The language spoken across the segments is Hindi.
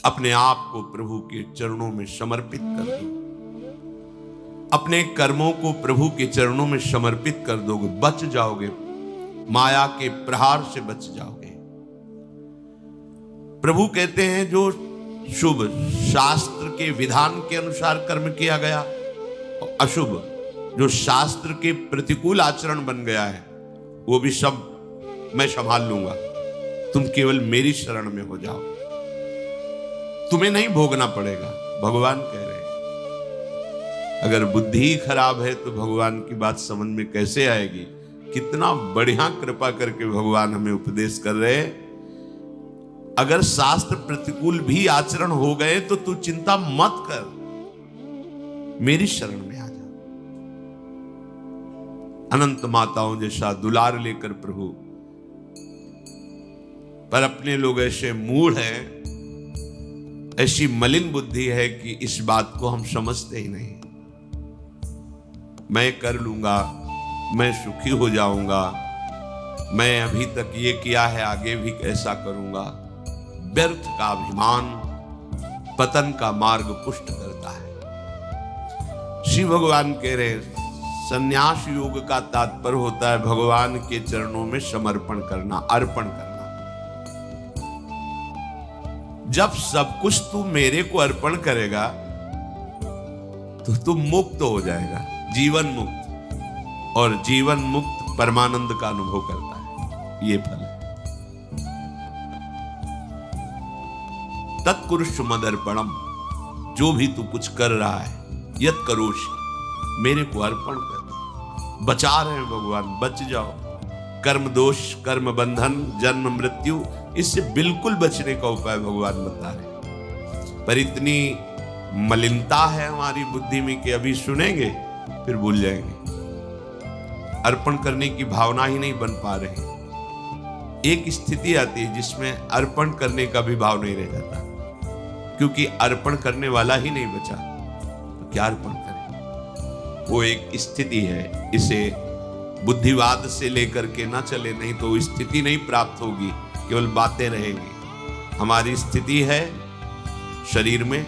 अपने आप को प्रभु के चरणों में समर्पित कर दो, अपने कर्मों को प्रभु के चरणों में समर्पित कर दोगे, बच जाओगे, माया के प्रहार से बच जाओगे। प्रभु कहते हैं जो शुभ शास्त्र के विधान के अनुसार कर्म किया गया और अशुभ जो शास्त्र के प्रतिकूल आचरण बन गया है, वो भी सब मैं संभाल लूंगा, तुम केवल मेरी शरण में हो जाओ, तुम्हें नहीं भोगना पड़ेगा। भगवान कह रहे हैं। अगर बुद्धि ही खराब है तो भगवान की बात समझ में कैसे आएगी। कितना बढ़िया कृपा करके भगवान हमें उपदेश कर रहे हैं। अगर शास्त्र प्रतिकूल भी आचरण हो गए तो तू चिंता मत कर, मेरी शरण में आ जा। अनंत माताओं जैसा दुलार लेकर प्रभु, पर अपने लोग ऐसे मूढ़ हैं, ऐसी मलिन बुद्धि है कि इस बात को हम समझते ही नहीं। मैं कर लूंगा, मैं सुखी हो जाऊंगा, मैं अभी तक ये किया है आगे भी ऐसा करूंगा। व्यर्थ का अभिमान पतन का मार्ग पुष्ट करता है। श्री भगवान कह रहे संन्यास योग का तात्पर्य होता है भगवान के चरणों में समर्पण करना, अर्पण करना। जब सब कुछ तू मेरे को अर्पण करेगा तो तू मुक्त हो जाएगा, जीवन मुक्त, और जीवन मुक्त परमानंद का अनुभव करता है। ये फल है। तत्कुरुष मदर्पणम, जो भी तू कुछ कर रहा है, यत करोषि, मेरे को अर्पण कर। बचा रहे हैं भगवान, बच जाओ। कर्म दोष, कर्म बंधन, जन्म मृत्यु, इससे बिल्कुल बचने का उपाय भगवान बता रहे। पर इतनी मलिनता है हमारी बुद्धि में कि अभी सुनेंगे फिर भूल जाएंगे। अर्पण करने की भावना ही नहीं बन पा रही। एक स्थिति आती है जिसमें अर्पण करने का भी भाव नहीं रह जाता, क्योंकि अर्पण करने वाला ही नहीं बचा तो क्या अर्पण करें। वो एक स्थिति है, इसे बुद्धिवाद से लेकर के ना चले, नहीं तो स्थिति नहीं प्राप्त होगी, केवल बातें रहेंगी। हमारी स्थिति है शरीर में,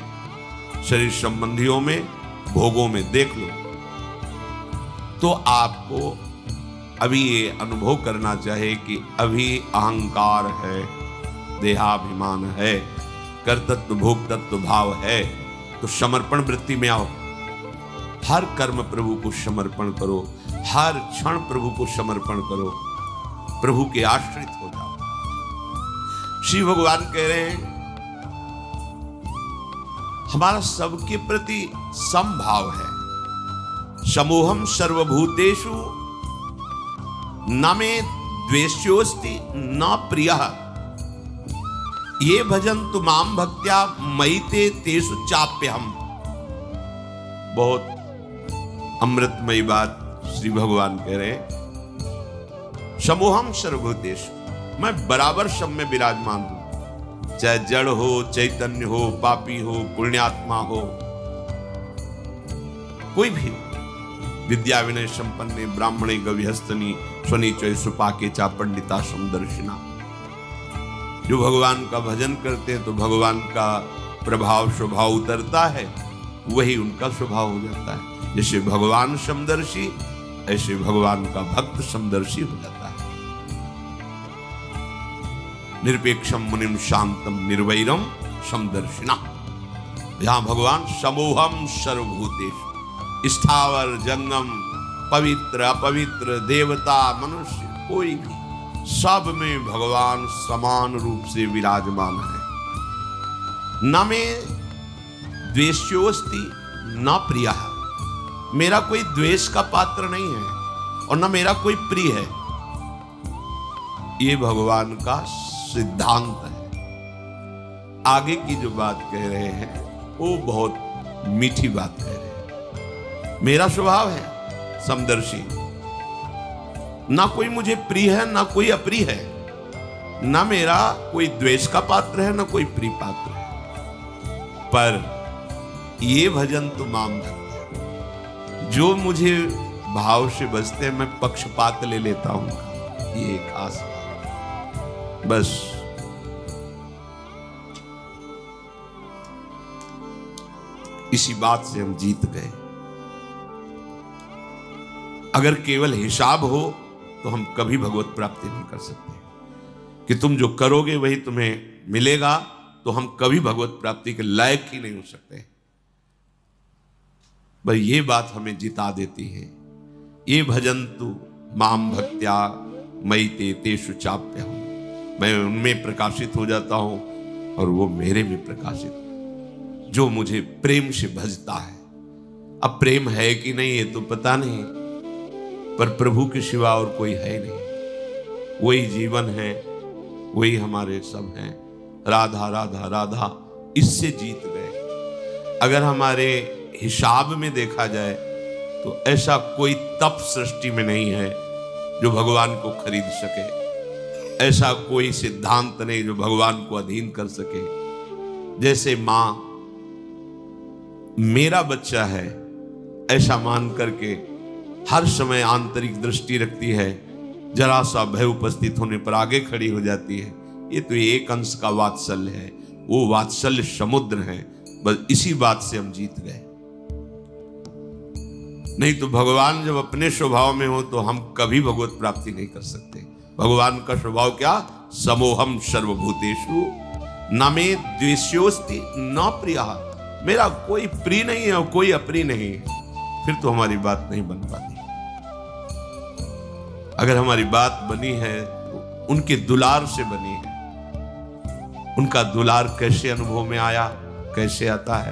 शरीर संबंधियों में, भोगों में। देख लो तो आपको अभी ये अनुभव करना चाहिए कि अभी अहंकार है, देहाभिमान है, कर्तृत्व भोक्तृत्व भाव है, तो समर्पण वृत्ति में आओ। हर कर्म प्रभु को समर्पण करो, हर क्षण प्रभु को समर्पण करो, प्रभु के आश्रित हो जाओ। श्री भगवान कह रहे हैं हमारा सबके प्रति समभाव है। समोहम सर्वभूतेषु न मे द्वेष्योस्ति न प्रियः, ये भजन्तु माम भक्त्या मयि ते तेषु चाप्यहम्। बहुत अमृतमयी बात श्री भगवान कह रहे हैं। समोहम सर्वभूतेषु, मैं बराबर सब में विराजमान हूं, चाहे जड़ हो, चैतन्य हो, पापी हो, पुण्यात्मा हो, कोई भी। विद्या विनय संपन्ने ब्राह्मणे गविहस्तनी स्वनीचय सुपाके चा पंडिता समदर्शिना। जो भगवान का भजन करते हैं तो भगवान का प्रभाव स्वभाव उतरता है, वही उनका स्वभाव हो जाता है। जैसे भगवान समदर्शी, ऐसे भगवान का भक्त समदर्शी हो जाता है। निरपेक्षम मुनिम शांतम निर्वैरम समदर्शिना। यहां भगवान समोहम सर्वभूतेषु, स्थावर जंगम, पवित्र अपवित्र, देवता मनुष्य, कोई भी, सब में भगवान समान रूप से विराजमान है। न में द्वेष्योस्ति न प्रियः, मेरा कोई द्वेष का पात्र नहीं है और न मेरा कोई प्रिय है। ये भगवान का सिद्धांत है। आगे की जो बात कह रहे हैं वो बहुत मीठी बात कह रहे हैं। मेरा स्वभाव है समदर्शी, ना कोई मुझे प्रिय है ना कोई अप्रिय है, ना मेरा कोई द्वेष का पात्र है ना कोई प्रिय पात्र है। पर ये भजन तो माम भक्त्या, जो मुझे भाव से बजते मैं पक्षपात ले लेता हूं, ये खास बात। बस इसी बात से हम जीत गए। अगर केवल हिसाब हो तो हम कभी भगवत प्राप्ति नहीं कर सकते, कि तुम जो करोगे वही तुम्हें मिलेगा, तो हम कभी भगवत प्राप्ति के लायक ही नहीं हो सकते। भाई ये बात हमें जिता देती है। ये भजन्तु माम भक्त्या मयि ते तेषु चाप्यहम्, मैं उनमें प्रकाशित हो जाता हूं और वो मेरे में प्रकाशित, जो मुझे प्रेम से भजता है। अब प्रेम है कि नहीं ये तो पता नहीं, पर प्रभु के सिवा और कोई है नहीं। वही जीवन है, वही हमारे सब हैं। राधा राधा राधा, इससे जीत गए। अगर हमारे हिसाब में देखा जाए तो ऐसा कोई तप सृष्टि में नहीं है जो भगवान को खरीद सके, ऐसा कोई सिद्धांत नहीं जो भगवान को अधीन कर सके। जैसे मां मेरा बच्चा है ऐसा मान करके हर समय आंतरिक दृष्टि रखती है, जरा सा भय उपस्थित होने पर आगे खड़ी हो जाती है, ये तो एक अंश का वात्सल्य है, वो वात्सल्य समुद्र है। बस इसी बात से हम जीत गए। नहीं तो भगवान जब अपने स्वभाव में हो तो हम कभी भगवत प्राप्ति नहीं कर सकते। भगवान का स्वभाव क्या? समोहम सर्वभूतेषु न मे द्वेष्योस्ति न प्रियः, मेरा कोई प्रिय नहीं है और कोई अप्रिय नहीं है। फिर तो हमारी बात नहीं बन पाती। अगर हमारी बात बनी है तो उनके दुलार से बनी है। उनका दुलार कैसे अनुभव में आया, कैसे आता है?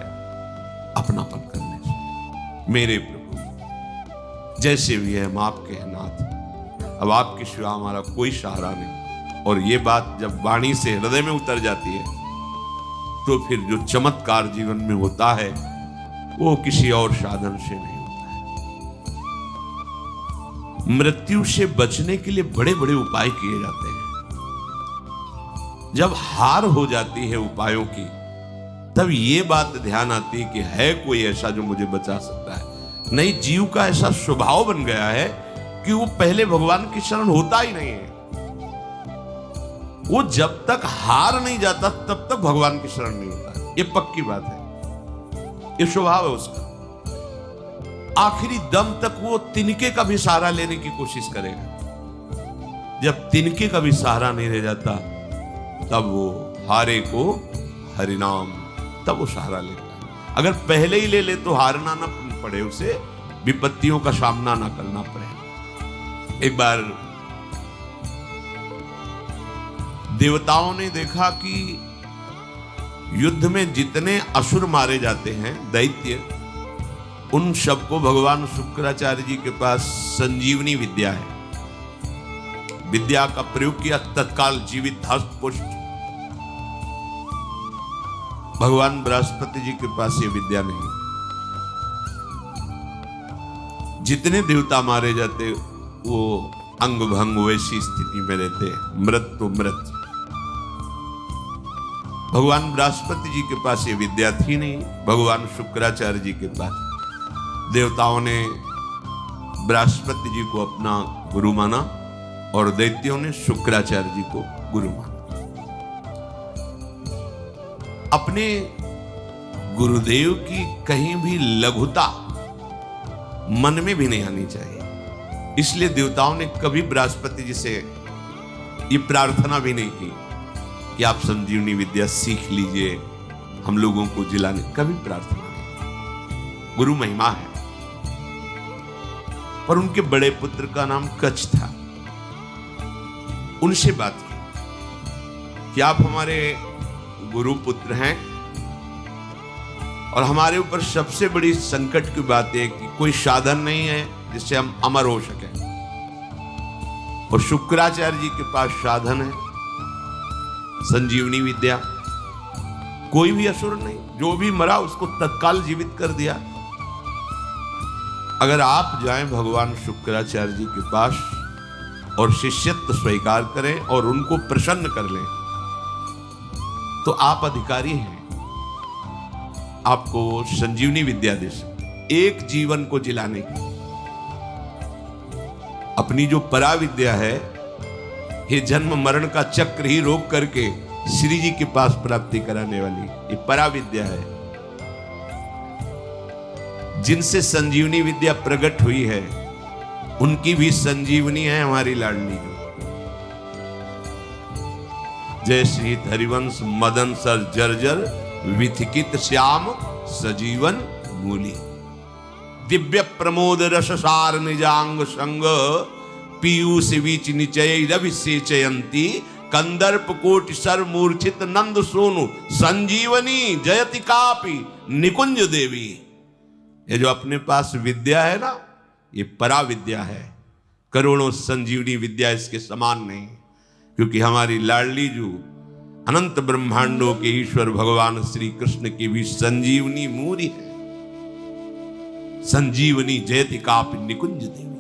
अपनापन करने से। मेरे प्रभु जैसे भी है हम आपके हैं नाथ, अब आपके सिवा हमारा कोई सहारा नहीं। और ये बात जब वाणी से हृदय में उतर जाती है तो फिर जो चमत्कार जीवन में होता है वो किसी और साधन से नहीं होता है। मृत्यु से बचने के लिए बड़े बड़े उपाय किए जाते हैं। जब हार हो जाती है उपायों की, तब ये बात ध्यान आती है कि है कोई ऐसा जो मुझे बचा सकता है। नहीं, जीव का ऐसा स्वभाव बन गया है कि वो पहले भगवान की शरण होता ही नहीं है। वो जब तक हार नहीं जाता तब तक भगवान की शरण नहीं होता है। ये पक्की बात है, ये स्वभाव है उसका। आखिरी दम तक वो तिनके का भी सहारा लेने की कोशिश करेगा। जब तिनके का भी सहारा नहीं रह जाता तब वो हारे को हरिनाम, तब वो सहारा लेता है। अगर पहले ही ले ले तो हारना ना पड़े, उसे विपत्तियों का सामना ना करना पड़े। एक बार देवताओं ने देखा कि युद्ध में जितने असुर मारे जाते हैं, दैत्य, उन सबको भगवान शुक्राचार्य जी के पास संजीवनी विद्या है। विद्या का प्रयोग किया, तत्काल जीवित धस्त पुष्ट। भगवान बृहस्पति जी के पास ये विद्या नहीं। जितने देवता मारे जाते वो अंग भंग वैसी स्थिति में रहते, मृत तो मृत। भगवान बृहस्पति जी के पास ये विद्या थी नहीं, भगवान शुक्राचार्य जी के पास। देवताओं ने बृहस्पति जी को अपना गुरु माना और दैत्यों ने शुक्राचार्य जी को गुरु माना। अपने गुरुदेव की कहीं भी लघुता मन में भी नहीं आनी चाहिए। इसलिए देवताओं ने कभी बृहस्पति जी से ये प्रार्थना भी नहीं की कि आप संजीवनी विद्या सीख लीजिए, हम लोगों को जिलाने, कभी प्रार्थना नहीं। गुरु महिमा है। पर उनके बड़े पुत्र का नाम कच्छ था। उनसे बात की कि आप हमारे गुरु पुत्र हैं और हमारे ऊपर सबसे बड़ी संकट की बात है कि कोई साधन नहीं है जिससे हम अमर हो सके। और शुक्राचार्य जी के पास साधन है, संजीवनी विद्या। कोई भी असुर नहीं, जो भी मरा उसको तत्काल जीवित कर दिया। अगर आप जाएं भगवान शुक्राचार्य जी के पास और शिष्यत्व स्वीकार करें और उनको प्रसन्न कर लें तो आप अधिकारी हैं। आपको संजीवनी विद्या दे सकते, एक जीवन को जिलाने की। अपनी जो परा विद्या है, ये जन्म मरण का चक्र ही रोक करके श्री जी के पास प्राप्ति कराने वाली ये परा विद्या है। जिनसे संजीवनी विद्या प्रकट हुई है उनकी भी संजीवनी है हमारी लाडली जो। जय श्री हरिवंश मदन सर जर्जर विथिकित श्याम सजीवन मूली। दिव्य प्रमोद रस सार निजांग संग पीयूष बीच निचय रविसेचयंती कंदर्प कोटि सर मूर्छित नंद सोनु संजीवनी जयति कापि निकुंज देवी। ये जो अपने पास विद्या है ना, ये परा विद्या है, करोड़ों संजीवनी विद्या इसके समान नहीं। क्योंकि हमारी लाडली जो अनंत ब्रह्मांडों के ईश्वर भगवान श्री कृष्ण की भी संजीवनी मूरी है। संजीवनी जयति कापि निकुंज देवी।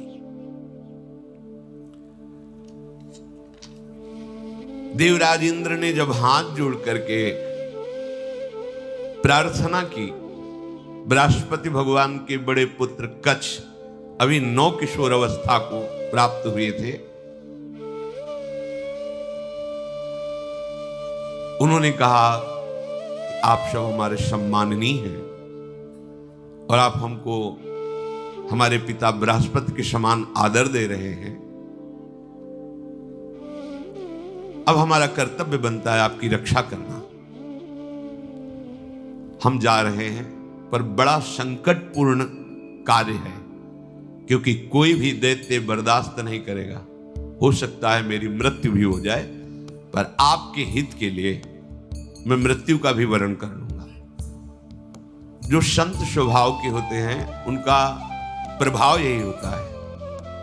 देवराज इंद्र ने जब हाथ जोड़ करके प्रार्थना की, बृहस्पति भगवान के बड़े पुत्र कच्छ अभी 9 किशोर अवस्था को प्राप्त हुए थे, उन्होंने कहा आप सब हमारे सम्माननीय हैं और आप हमको हमारे पिता बृहस्पति के समान आदर दे रहे हैं। अब हमारा कर्तव्य बनता है आपकी रक्षा करना। हम जा रहे हैं पर बड़ा संकटपूर्ण कार्य है, क्योंकि कोई भी दैत्य बर्दाश्त नहीं करेगा। हो सकता है मेरी मृत्यु भी हो जाए, पर आपके हित के लिए मैं मृत्यु का भी वरण कर लूंगा। जो संत स्वभाव के होते हैं उनका प्रभाव यही होता है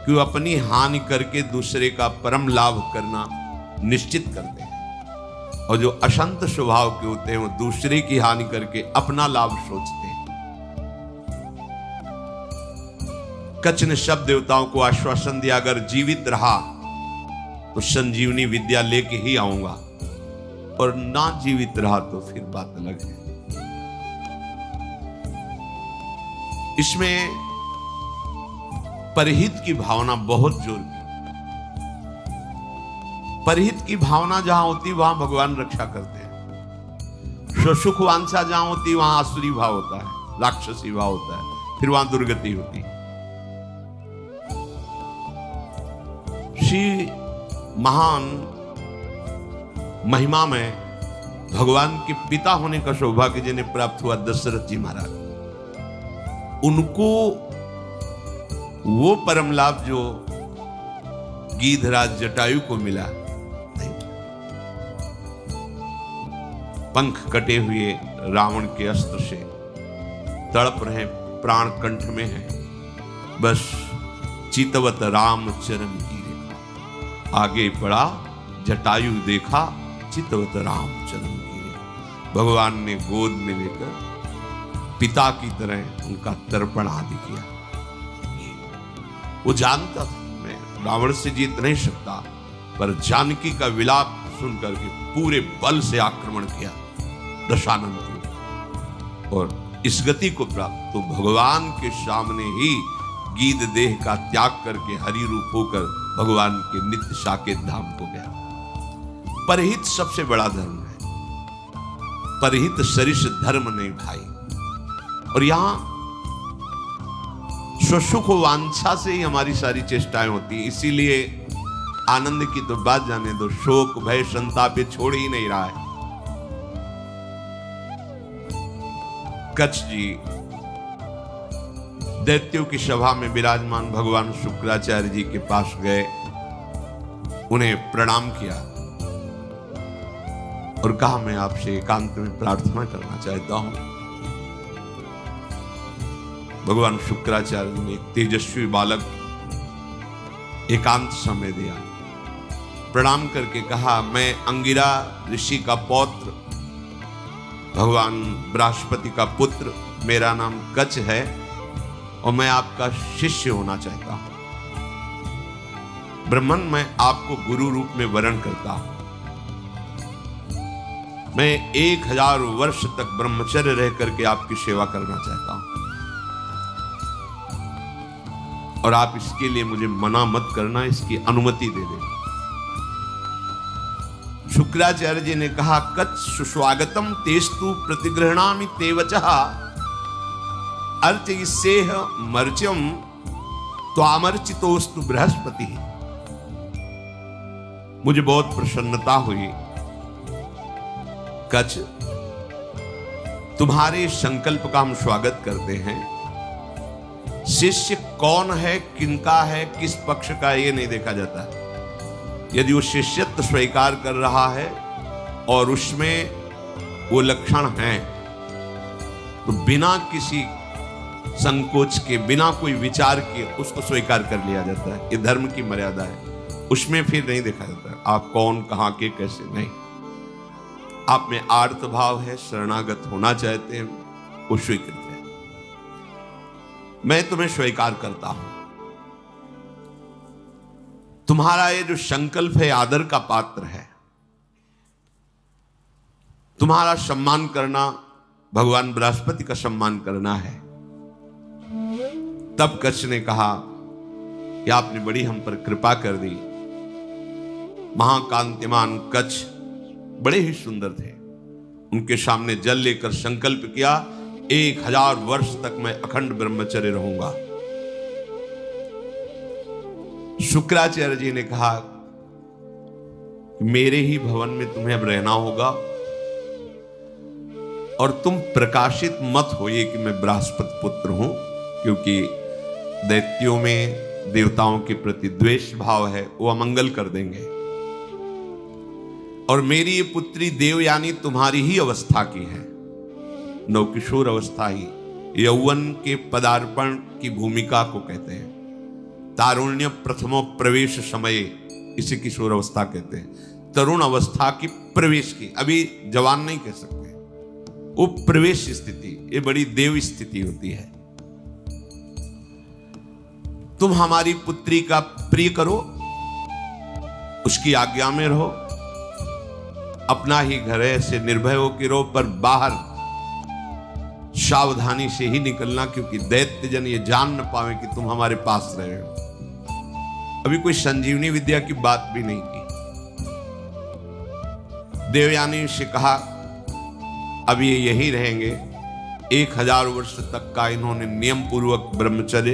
कि वो अपनी हानि करके दूसरे का परम लाभ करना निश्चित करते हैं, और जो अशांत स्वभाव के होते हैं वो दूसरे की हानि करके अपना लाभ सोचते हैं। कच्छ ने सब देवताओं को आश्वासन दिया अगर जीवित रहा तो संजीवनी विद्या लेके ही आऊंगा, और ना जीवित रहा तो फिर बात अलग है। इसमें परहित की भावना बहुत जोर की। परहित की भावना जहां होती वहां भगवान रक्षा करते हैं। सुख वांछा जहां होती वहां आसुरी भाव होता है, राक्षसी भाव होता है, फिर वहां दुर्गति होती है। श्री महान महिमा में भगवान के पिता होने का सौभाग्य जिन्हें प्राप्त हुआ दशरथ जी महाराज, उनको वो परम लाभ जो गीधराज जटायु को मिला, पंख कटे हुए रावण के अस्त्र से तड़प रहे, प्राण कंठ में है, बस चितवत राम चरण की रेखा। आगे पड़ा जटायु देखा, चितवत राम चरण की रेखा। भगवान ने गोद में लेकर पिता की तरह उनका तर्पण आदि किया। वो जानता था मैं रावण से जीत नहीं सकता, पर जानकी का विलाप सुनकर के पूरे बल से आक्रमण किया दशानन को, और इस गति को प्राप्त तो भगवान के सामने ही गीध देह का त्याग करके हरि रूप होकर भगवान के नित्य साकेत धाम को गया। परहित सबसे बड़ा धर्म है, परहित सरिष धर्म नहीं भाई। और यहां स्वसुख वांछा से ही हमारी सारी चेष्टाएं होती, इसीलिए आनंद की तो बात जाने दो, शोक भय संताप ये छोड़ ही नहीं रहा है। कच्छ जी दैत्यों की सभा में विराजमान भगवान शुक्राचार्य जी के पास गए, उन्हें प्रणाम किया और कहा मैं आपसे एकांत में प्रार्थना करना चाहता हूं। भगवान शुक्राचार्य ने एक तेजस्वी बालक एकांत समय दिया, प्रणाम करके कहा मैं अंगिरा ऋषि का पौत्र, भगवान बृहस्पति का पुत्र, मेरा नाम कच्छ है और मैं आपका शिष्य होना चाहता हूं। ब्रह्मन मैं आपको गुरु रूप में वरण करता हूं। मैं 1000 वर्ष तक ब्रह्मचर्य रह करके आपकी सेवा करना चाहता हूं, और आप इसके लिए मुझे मना मत करना, इसकी अनुमति दे देना। शुक्राचार्य जी ने कहा कच्छ सुस्वागतम तेस्तु प्रतिगृह्णामि ते वचः। अर्चयिष्येह मर्च्यम त्वामर्चितोस्तु बृहस्पति। मुझे बहुत प्रसन्नता हुई। कच्छ, तुम्हारे संकल्प का हम स्वागत करते हैं। शिष्य कौन है, किनका है, किस पक्ष का, ये नहीं देखा जाता। यदि वो शिष्यत्व स्वीकार कर रहा है और उसमें वो लक्षण हैं, तो बिना किसी संकोच के, बिना कोई विचार के उसको स्वीकार कर लिया जाता है। ये धर्म की मर्यादा है। उसमें फिर नहीं देखा जाता आप कौन, कहां के, कैसे, नहीं। आप में आर्त भाव है, शरणागत होना चाहते हैं, वो स्वीकृत है। मैं तुम्हें स्वीकार करता हूं। तुम्हारा ये जो संकल्प है आदर का पात्र है। तुम्हारा सम्मान करना, भगवान बृहस्पति का सम्मान करना है। तब कच्छ ने कहा कि आपने बड़ी हम पर कृपा कर दी। महाकांतिमान कच्छ बड़े ही सुंदर थे। उनके सामने जल लेकर संकल्प किया, 1000 वर्ष तक मैं अखंड ब्रह्मचर्य रहूंगा। शुक्राचार्य जी ने कहा, मेरे ही भवन में तुम्हें अब रहना होगा और तुम प्रकाशित मत होइए कि मैं बृहस्पति पुत्र हूं, क्योंकि दैत्यों में देवताओं के प्रति द्वेष भाव है, वो अमंगल कर देंगे। और मेरी ये पुत्री देवयानी तुम्हारी ही अवस्था की है, नवकिशोर अवस्था ही, यौवन के पदार्पण की भूमिका को कहते हैं। तारुण्य प्रथमो प्रवेश समय, इसे किशोर अवस्था कहते हैं। तरुण अवस्था की प्रवेश की, अभी जवान नहीं कह सकते, वो प्रवेश स्थिति, ये बड़ी देव स्थिति होती है। तुम हमारी पुत्री का प्रिय करो, उसकी आज्ञा में रहो, अपना ही घर है, ऐसे निर्भय हो कि रहो, पर बाहर सावधानी से ही निकलना, क्योंकि दैत्य जन ये जान न पावे कि तुम हमारे पास रहे हो। अभी कोई संजीवनी विद्या की बात भी नहीं की। देवयानी से कहा, अब ये यही रहेंगे। 1000 वर्ष तक का इन्होंने नियम पूर्वक ब्रह्मचर्य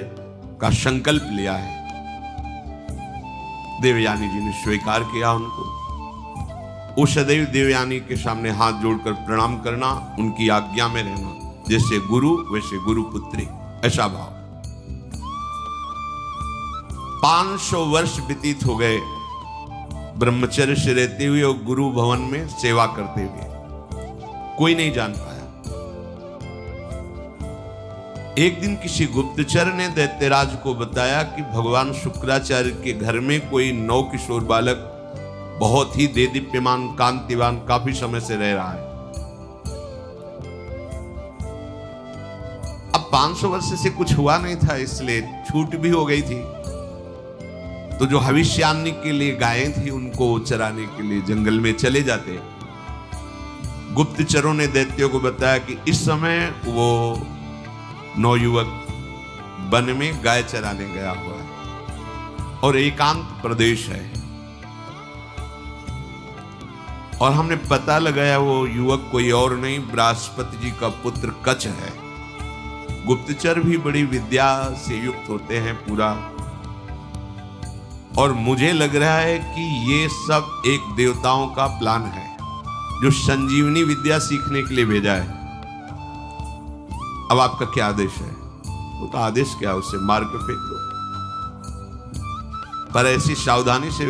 का संकल्प लिया है। देवयानी जी ने स्वीकार किया उनको। वो सदैव देवयानी के सामने हाथ जोड़कर प्रणाम करना, उनकी आज्ञा में रहना, जैसे गुरु वैसे गुरु पुत्री, ऐसा भाव। 500 वर्ष व्यतीत हो गए ब्रह्मचर्य से रहते हुए और गुरु भवन में सेवा करते हुए, कोई नहीं जान पाया। एक दिन किसी गुप्तचर ने दैत्यराज को बताया कि भगवान शुक्राचार्य के घर में कोई नवकिशोर बालक बहुत ही देदीप्यमान, कांतिवान, काफी समय से रह रहा है। अब 500 वर्ष से कुछ हुआ नहीं था, इसलिए छूट भी हो गई थी। तो जो भविष्यान्नी के लिए गायें थी, उनको चराने के लिए जंगल में चले जाते। गुप्तचरों ने दैत्यों को बताया कि इस समय वो नवयुवक वन में गाय चराने गया हुआ है और एकांत प्रदेश है, और हमने पता लगाया वो युवक कोई और नहीं, बृहस्पति जी का पुत्र कच्छ है। गुप्तचर भी बड़ी विद्या से युक्त होते हैं पूरा, और मुझे लग रहा है कि ये सब एक देवताओं का प्लान है जो संजीवनी विद्या सीखने के लिए भेजा है। अब आपका क्या आदेश है? वो तो आदेश क्या, उसे मार के फेंक दो, पर ऐसी सावधानी से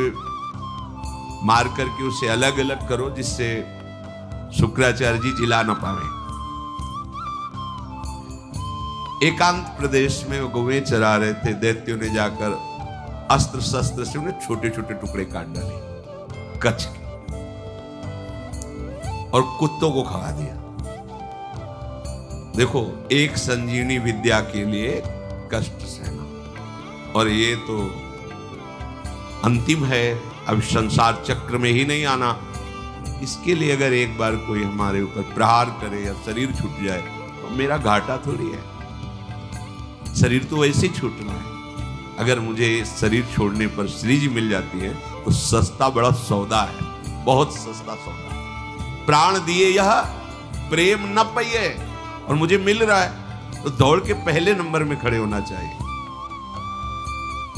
मार करके उसे अलग अलग करो जिससे शुक्राचार्य जी जिला न पावे। एकांत प्रदेश में वो गौएं चरा रहे थे। दैत्यों ने जाकर अस्त्र शस्त्र से उन्हें छोटे छोटे टुकड़े काट डाले कच्छ के, और कुत्तों को खवा दिया। देखो, एक संजीवनी विद्या के लिए कष्ट सहना, और ये तो अंतिम है। अब संसार चक्र में ही नहीं आना। इसके लिए अगर एक बार कोई हमारे ऊपर प्रहार करे या शरीर छूट जाए तो मेरा घाटा थोड़ी है। शरीर तो वैसे ही छूटना है। अगर मुझे शरीर छोड़ने पर श्री जी मिल जाती है तो सस्ता बड़ा सौदा है, बहुत सस्ता सौदा। प्राण दिए यह प्रेम न पाइए, और मुझे मिल रहा है। तो दौड़ के पहले नंबर में खड़े होना चाहिए।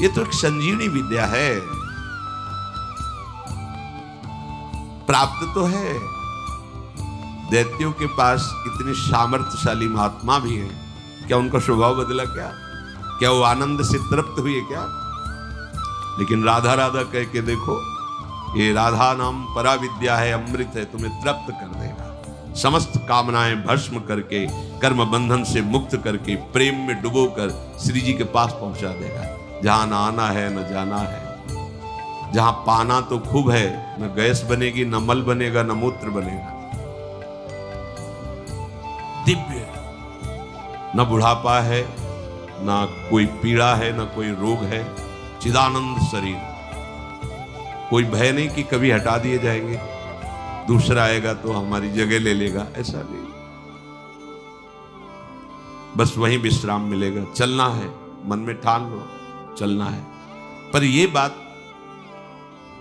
ये तो एक संजीवनी विद्या है, प्राप्त तो है। दैत्यों के पास इतने सामर्थ्यशाली महात्मा भी हैं, क्या उनका स्वभाव बदला? क्या वो आनंद से तृप्त हुए क्या? लेकिन राधा राधा कह के देखो, ये राधा नाम परा विद्या है, अमृत है, तुम्हें तृप्त कर देगा, समस्त कामनाएं भस्म करके, कर्म बंधन से मुक्त करके, प्रेम में डुबोकर श्री जी के पास पहुंचा देगा। जहां न आना है न जाना है, जहां पाना तो खूब है, न गैस बनेगी, न मल बनेगा, न मूत्र बनेगा। दिव्य, न बुढ़ापा है, न कोई पीड़ा है, न कोई रोग है, चिदानंद शरीर। कोई भय नहीं कि कभी हटा दिए जाएंगे, दूसरा आएगा तो हमारी जगह ले लेगा, ऐसा नहीं। बस वहीं विश्राम मिलेगा। चलना है, मन में ठान लो, चलना है। पर यह बात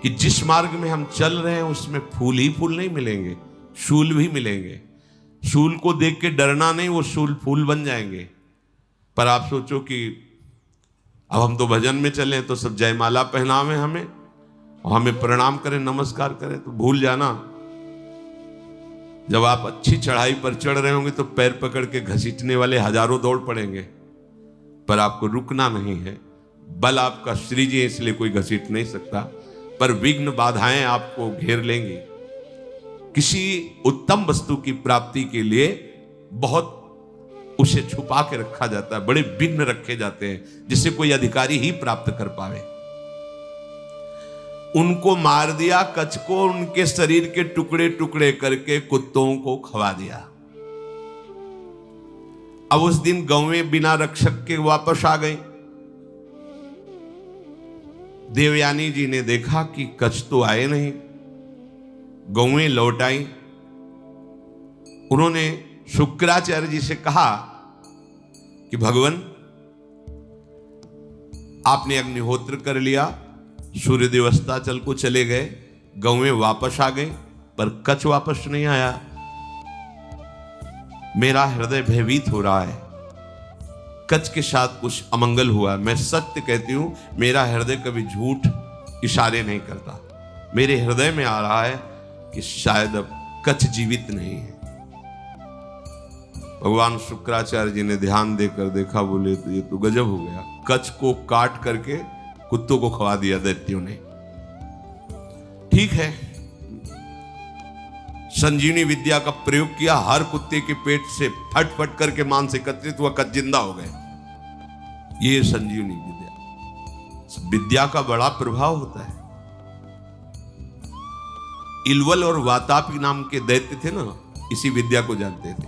कि जिस मार्ग में हम चल रहे हैं उसमें फूल ही फूल नहीं मिलेंगे, शूल भी मिलेंगे। शूल को देख के डरना नहीं, वो शूल फूल बन जाएंगे। पर आप सोचो कि अब हम तो भजन में चले तो सब जयमाला पहनावे हमें, और हमें प्रणाम करें, नमस्कार करें, तो भूल जाना जब आप अच्छी चढ़ाई पर चढ़ रहे होंगे तो पैर पकड़ के घसीटने वाले हजारों दौड़ पड़ेंगे, पर आपको रुकना नहीं है। बल आपका श्री जी, इसलिए कोई घसीट नहीं सकता, पर विघ्न बाधाएं आपको घेर लेंगी। किसी उत्तम वस्तु की प्राप्ति के लिए बहुत उसे छुपा के रखा जाता है, बड़े विघ्न रखे जाते हैं जिसे कोई अधिकारी ही प्राप्त कर पावे। उनको मार दिया, कच्छ को, उनके शरीर के टुकड़े टुकड़े करके कुत्तों को खवा दिया। अब उस दिन गौवें बिना रक्षक के वापस आ गई। देवयानी जी ने देखा कि कच्छ तो आए नहीं, गौवें लौट आई। उन्होंने शुक्राचार्य जी से कहा कि भगवान, आपने अग्निहोत्र कर लिया, सूर्यदेव अस्ताचल को चले गए, गौवें वापस आ गई, पर कच्छ वापस नहीं आया। मेरा हृदय भयभीत हो रहा है, कच्छ के साथ कुछ अमंगल हुआ। मैं सत्य कहती हूं, मेरा हृदय कभी झूठ इशारे नहीं करता। मेरे हृदय में आ रहा है कि शायद अब कच्छ जीवित नहीं है। भगवान शुक्राचार्य जी ने ध्यान देकर देखा, बोले तो ये तो गजब हो गया, कच्छ को काट करके कुत्तों को खवा दिया दैत्यों ने। ठीक है, संजीवनी विद्या का प्रयोग किया, हर कुत्ते के पेट से फट फट करके मांस एकत्रित हुआ, कच्छ जिंदा हो गए। ये संजीवनी विद्या, विद्या का बड़ा प्रभाव होता है। इलवल और वातापी नाम के दैत्य थे ना, इसी विद्या को जानते थे,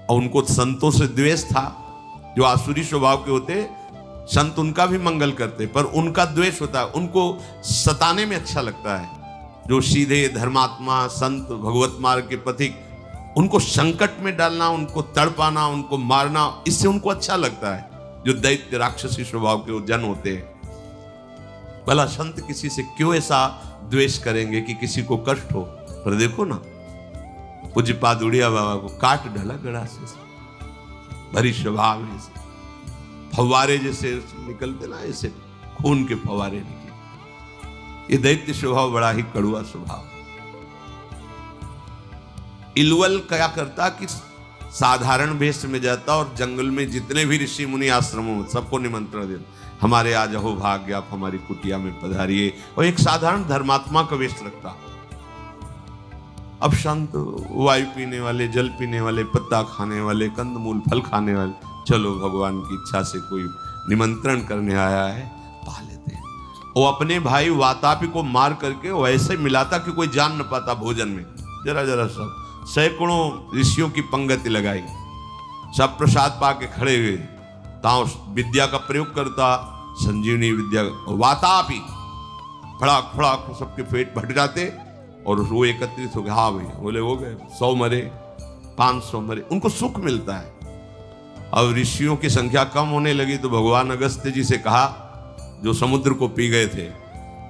और उनको संतों से द्वेष था। जो आसुरी स्वभाव के होते, संत उनका भी मंगल करते, पर उनका द्वेष होता है, उनको सताने में अच्छा लगता है। जो सीधे धर्मात्मा संत भगवत मार्ग के पथिक, उनको संकट में डालना, उनको तड़पाना, उनको मारना, इससे उनको अच्छा लगता है। जो दैत्य राक्षसी स्वभाव के जन होते हैं, भला संत किसी से क्यों ऐसा द्वेष करेंगे कि किसी को कष्ट हो? पर देखो ना, पूज्यपाद उड़िया बाबा को काट डाला गड़ा से, भरी स्वभाव से फव्वारे जैसे निकलते ना, ऐसे खून के फव्वारे निकले। ये दैत्य स्वभाव बड़ा ही कड़ुआ स्वभाव। इलवल क्या करता कि साधारण वेश में जाता और जंगल में जितने भी ऋषि मुनि आश्रमों में सबको निमंत्रण देता, हमारे आज अहो भाग्य, आप हमारी कुटिया में पधारिए, और एक साधारण धर्मात्मा का वेश रखता। अब संत वायु पीने वाले, जल पीने वाले, पत्ता खाने वाले, कंदमूल फल खाने वाले, चलो भगवान की इच्छा से कोई निमंत्रण करने आया है, पा लेते हैं। वो अपने भाई वातापी को मार करके वैसे मिलाता कि कोई जान न पाता भोजन में। जरा जरा सब सैकड़ों ऋषियों की पंगति लगाई, सब प्रसाद पा के खड़े हुए, ताओ विद्या का प्रयोग करता, संजीवनी विद्या। वातापी फड़ाक फड़ाक सबके पेट भट जाते और वो एकत्रित हो गए। हाँ भाई, बोले हो गए, 100 मरे, 500 मरे, उनको सुख मिलता है। अब ऋषियों की संख्या कम होने लगी तो भगवान अगस्त्य जी से कहा, जो समुद्र को पी गए थे,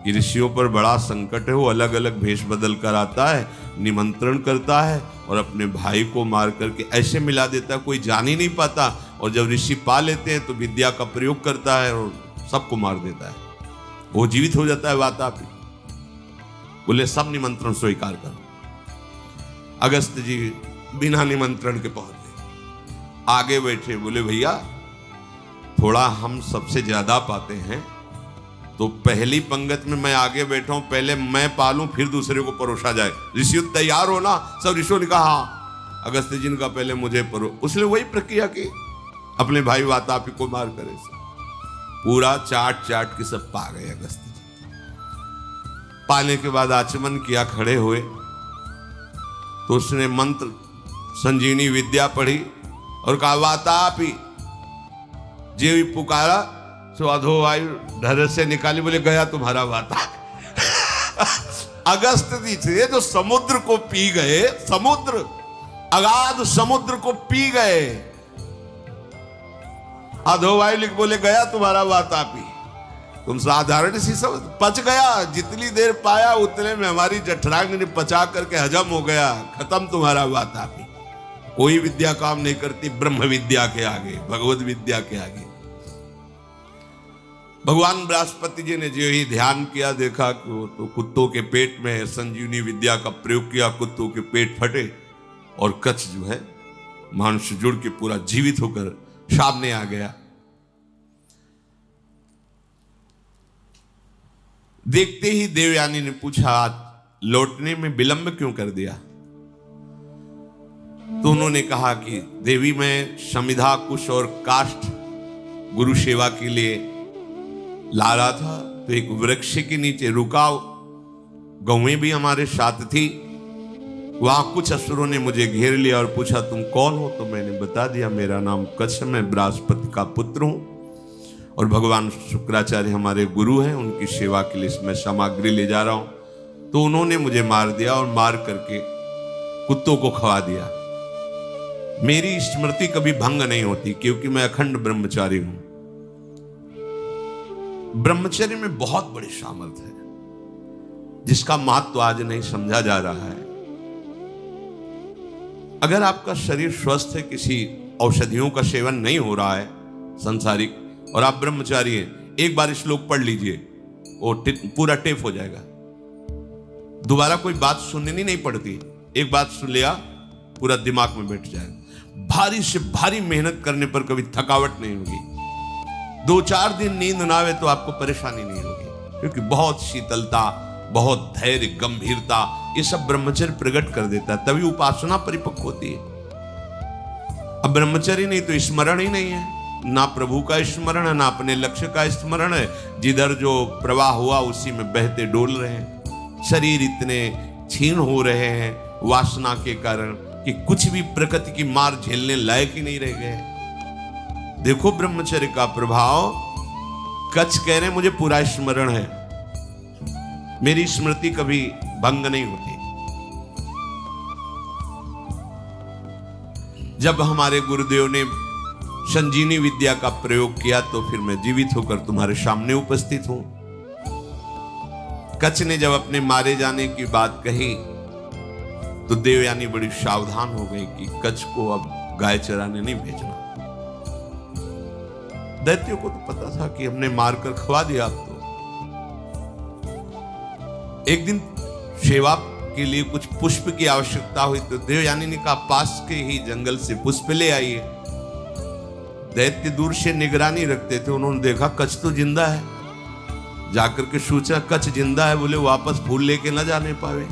कि ऋषियों पर बड़ा संकट है, वो अलग अलग भेष बदल कर आता है निमंत्रण करता है और अपने भाई को मार करके ऐसे मिला देता है कोई जान ही नहीं पाता, और जब ऋषि पा लेते हैं तो विद्या का प्रयोग करता है और सबको मार देता है, वो जीवित हो जाता है वातापी। बोले सब निमंत्रण स्वीकार करो। अगस्त जी बिना निमंत्रण के पहुंच गए, आगे बैठे। बोले भैया थोड़ा हम सबसे ज्यादा पाते हैं तो पहली पंगत में मैं आगे बैठा हूं, पहले मैं पालूं फिर दूसरे को परोसा जाए। ऋषि तैयार हो ना? सब ऋषियों ने कहा हाँ। अगस्त जी ने कहा पहले मुझे उसने वही प्रक्रिया की, अपने भाई वातापी को मार करे पूरा चाट चाट के सब पा गए। अगस्त जी पाने के बाद आचमन किया, खड़े हुए तो उसने मंत्र संजीवनी विद्या पढ़ी और कहा वातापी जे भी पुकारा तो अधोवायु ढर से निकाली। बोले गया तुम्हारा वाता। अगस्त जी थे जो समुद्र को पी गए, समुद्र अगाध समुद्र को पी गए। अधोवायु लिख बोले गया तुम्हारा वातापी। तुम साधारण सी सब पच गया, जितनी देर पाया उतने में हमारी जठराग्नि ने पचा करके हजम हो गया, खत्म तुम्हारा वातापी। कोई विद्या काम नहीं करती ब्रह्म विद्या के आगे, भगवत विद्या के आगे। भगवान बृहस्पति जी ने जो ही ध्यान किया, देखा कि वो तो कुत्तों के पेट में संजीवनी विद्या का प्रयोग किया, कुत्तों के पेट फटे और कच्छ जो है मांस जुड़ के पूरा जीवित होकर सामने आ गया। देखते ही देवयानी ने पूछा लौटने में विलंब क्यों कर दिया? तो उन्होंने कहा कि देवी मैं समिधा कुश और काष्ठ गुरु सेवा के लिए ला रहा था, तो एक वृक्ष के नीचे रुका, गौएं भी हमारे साथ थी। वहां कुछ असुरों ने मुझे घेर लिया और पूछा तुम कौन हो? तो मैंने बता दिया मेरा नाम कच्छ, मैं बृहस्पति का पुत्र हूं और भगवान शुक्राचार्य हमारे गुरु हैं, उनकी सेवा के लिए मैं सामग्री ले जा रहा हूं। तो उन्होंने मुझे मार दिया और मार करके कुत्तों को खवा दिया। मेरी स्मृति कभी भंग नहीं होती क्योंकि मैं अखंड ब्रह्मचारी हूं। ब्रह्मचर्य में बहुत बड़ी सामर्थ्य है जिसका महत्व आज नहीं समझा जा रहा है। अगर आपका शरीर स्वस्थ है, किसी औषधियों का सेवन नहीं हो रहा है संसारिक, और आप ब्रह्मचारी हैं, एक बार श्लोक पढ़ लीजिए, वो पूरा टेप हो जाएगा। दोबारा कोई बात सुननी नहीं पड़ती, एक बात सुन लिया पूरा दिमाग में बैठ जाएगा। भारी से भारी मेहनत करने पर कभी थकावट नहीं होगी। 2-4 दिन नींद ना आवे तो आपको परेशानी नहीं होगी, क्योंकि बहुत शीतलता, बहुत धैर्य, गंभीरता, ये सब ब्रह्मचर्य प्रकट कर देता है, तभी उपासना परिपक्व होती है। अब ब्रह्मचर्य नहीं तो स्मरण ही नहीं है, ना प्रभु का स्मरण है, ना अपने लक्ष्य का स्मरण है। जिधर जो प्रवाह हुआ उसी में बहते डोल रहे हैं। शरीर इतने क्षीण हो रहे हैं वासना के कारण कि कुछ भी प्रकृति की मार झेलने लायक ही नहीं रह गए। देखो ब्रह्मचर्य का प्रभाव। कच्छ कह रहे मुझे पूरा स्मरण है, मेरी स्मृति कभी भंग नहीं होती। जब हमारे गुरुदेव ने संजीवनी विद्या का प्रयोग किया तो फिर मैं जीवित होकर तुम्हारे सामने उपस्थित हूं। कच्छ ने जब अपने मारे जाने की बात कही तो देवयानी बड़ी सावधान हो गई कि कच्छ को अब गाय चराने नहीं भेजना। दैत्यों को तो पता था कि हमने मारकर खवा दिया। अब तो एक दिन सेवा के लिए कुछ पुष्प की आवश्यकता हुई तो देवयानी ने कहा पास के ही जंगल से पुष्प ले आइए। दैत्य दूर से निगरानी रखते थे, उन्होंने देखा कच्छ तो जिंदा है, जाकर के सोचा कच्छ जिंदा है, बोले वापस फूल लेके ना जाने पावे,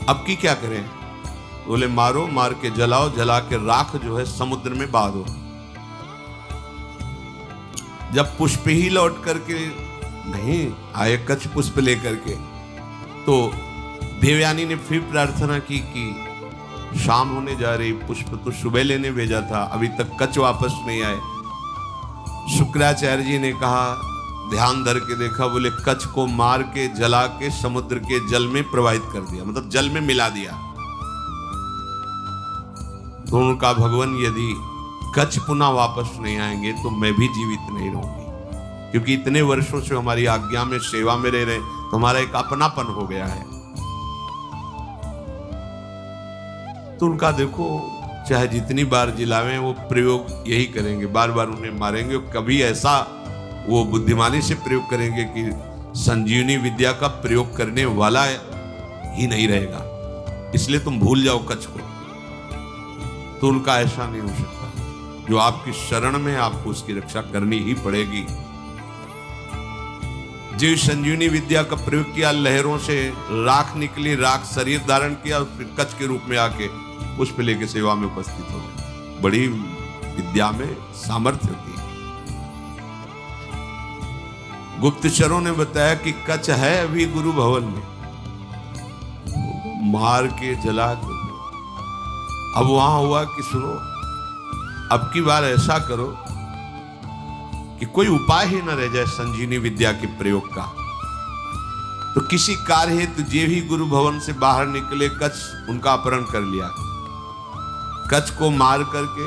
अब की क्या करें? बोले मारो, मार के जलाओ, जला के राख जो है समुद्र में बहा दो। जब पुष्प ही लौट करके नहीं आए कच्छ पुष्प लेकर के, तो देवयानी ने फिर प्रार्थना की कि शाम होने जा रही, पुष्प तो सुबह लेने भेजा था, अभी तक कच्छ वापस नहीं आए। शुक्राचार्य जी ने कहा, ध्यान धर के देखा, बोले कच्छ को मार के जला के समुद्र के जल में प्रवाहित कर दिया, मतलब जल में मिला दिया। तो उनका भगवान यदि कच्छ पुनः वापस नहीं आएंगे तो मैं भी जीवित नहीं रहूंगी, क्योंकि इतने वर्षों से हमारी आज्ञा में सेवा में रह रहे, तुम्हारा एक अपनापन हो गया है। तो उनका देखो, चाहे जितनी बार जिलावें वो प्रयोग यही करेंगे, बार बार उन्हें मारेंगे। कभी ऐसा वो बुद्धिमानी से प्रयोग करेंगे कि संजीवनी विद्या का प्रयोग करने वाला ही नहीं रहेगा, इसलिए तुम भूल जाओ कच्छ को। तो उनका ऐसा नहीं हो सकता। जो आपकी शरण में, आपको उसकी रक्षा करनी ही पड़ेगी। जो संजीवनी विद्या का प्रयोग किया, लहरों से राख निकली, राख शरीर धारण किया, फिर कच्छ के रूप में आके पुष्प लेके सेवा में उपस्थित हो गए। बड़ी विद्या में सामर्थ्य होती है। गुप्तचरों ने बताया कि कच्छ है अभी गुरु भवन में, मार के जला के। अब वहां हुआ कि सुनो, अब की बार ऐसा करो कि कोई उपाय ही न रह जाए संजीवनी विद्या के प्रयोग का। तो किसी कार्य हेतु जे भी गुरु भवन से बाहर निकले, कच्छ उनका अपहरण कर लिया। कच्छ को मार करके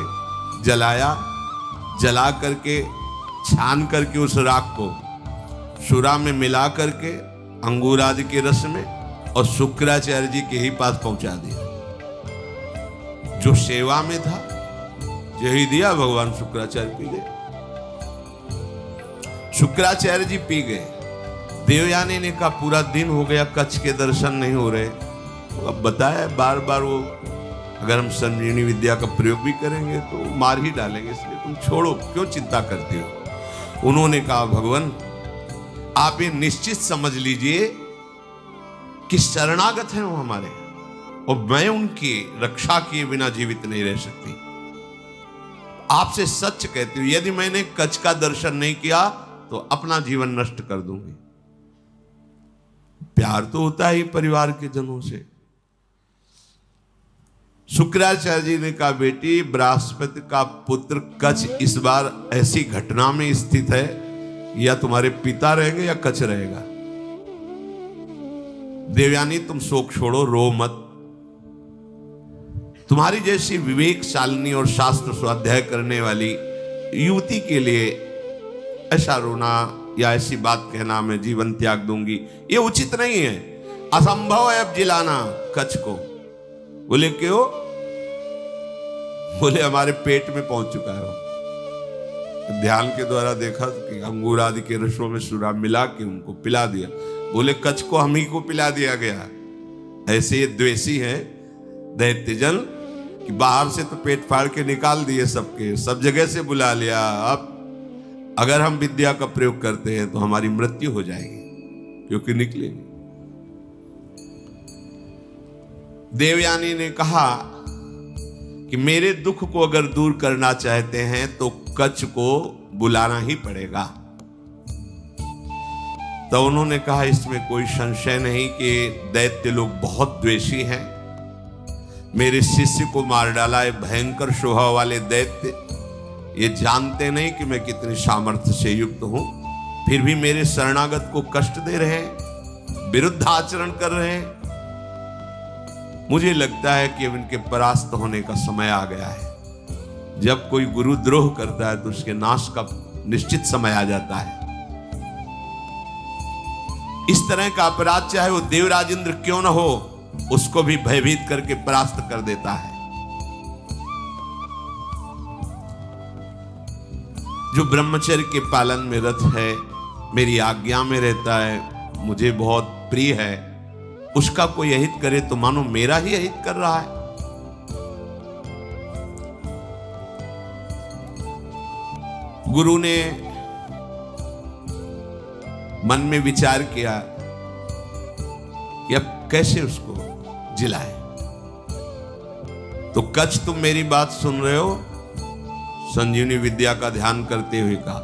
जलाया, जला करके छान करके उस राख को सुरा में मिला करके अंगूर आदि के रस में और शुक्राचार्य जी के ही पास पहुंचा दिया। जो सेवा में था यही दिया, भगवान शुक्राचार्य पी गए। शुक्राचार्य जी पी गए। देवयानी ने कहा पूरा दिन हो गया, कच्छ के दर्शन नहीं हो रहे। तो अब बताया बार बार वो, अगर हम संजीवनी विद्या का प्रयोग भी करेंगे तो मार ही डालेंगे, इसलिए तुम छोड़ो, क्यों चिंता करते हो। उन्होंने कहा भगवान आप ये निश्चित समझ लीजिए कि शरणागत हैं वो हमारे, और मैं उनकी रक्षा किए बिना जीवित नहीं रह सकती। आपसे सच कहती हूं, यदि मैंने कच्छ का दर्शन नहीं किया तो अपना जीवन नष्ट कर दूंगी। प्यार तो होता ही परिवार के जनों से। शुक्राचार्य जी ने कहा बेटी, बृहस्पति का पुत्र कच्छ इस बार ऐसी घटना में स्थित है, या तुम्हारे पिता रहेंगे या कच्छ रहेगा। देवयानी तुम शोक छोड़ो, रो मत। तुम्हारी जैसी विवेकशालिनी और शास्त्र स्वाध्याय करने वाली युवती के लिए ऐसा रोना या ऐसी बात कहना मैं जीवन त्याग दूंगी, ये उचित नहीं है। असंभव है अब जिलाना कच्छ को। बोले क्यों? बोले हमारे पेट में पहुंच चुका है वो। ध्यान के द्वारा देखा कि अंगूर आदि के रसों में सुरा मिला के उनको पिला दिया। बोले कच्छ को हम ही को पिला दिया गया। ऐसे ये द्वेषी है दैत्यजन कि बाहर से तो पेट फाड़ के निकाल दिए सबके, सब जगह से बुला लिया। अब अगर हम विद्या का प्रयोग करते हैं तो हमारी मृत्यु हो जाएगी, क्योंकि निकलेंगे। देवयानी ने कहा कि मेरे दुख को अगर दूर करना चाहते हैं तो कच्छ को बुलाना ही पड़ेगा। तो उन्होंने कहा इसमें कोई संशय नहीं कि दैत्य लोग बहुत द्वेषी हैं। मेरे शिष्य को मार डाला है भयंकर स्वभाव वाले दैत्य। ये जानते नहीं कि मैं कितनी सामर्थ्य से युक्त हूं, फिर भी मेरे शरणागत को कष्ट दे रहे हैं, विरुद्ध आचरण कर रहे हैं। मुझे लगता है कि अब इनके परास्त होने का समय आ गया है। जब कोई गुरु द्रोह करता है तो उसके नाश का निश्चित समय आ जाता है। इस तरह का अपराध चाहे वो देवराजेंद्र क्यों न हो, उसको भी भयभीत करके परास्त कर देता है। जो ब्रह्मचर्य के पालन में रत है, मेरी आज्ञा में रहता है, मुझे बहुत प्रिय है, उसका कोई अहित करे तो मानो मेरा ही अहित कर रहा है। गुरु ने मन में विचार किया कि अब कैसे उसको जिलाए। तो कच्छ तुम मेरी बात सुन रहे हो? संजीवनी विद्या का ध्यान करते हुए कहा।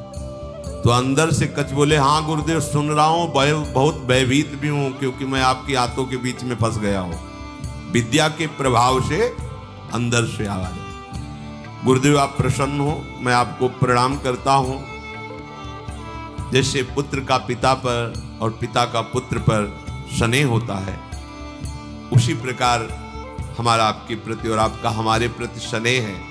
तो अंदर से कच्छ बोले हाँ गुरुदेव सुन रहा हूं, बहुत भयभीत भी हूं, क्योंकि मैं आपकी आंतों के बीच में फंस गया हूं। विद्या के प्रभाव से अंदर से आवाज, गुरुदेव आप प्रसन्न हो, मैं आपको प्रणाम करता हूं। जैसे पुत्र का पिता पर और पिता का पुत्र पर स्नेह होता है, उसी प्रकार हमारा आपके प्रति और आपका हमारे प्रति स्नेह है।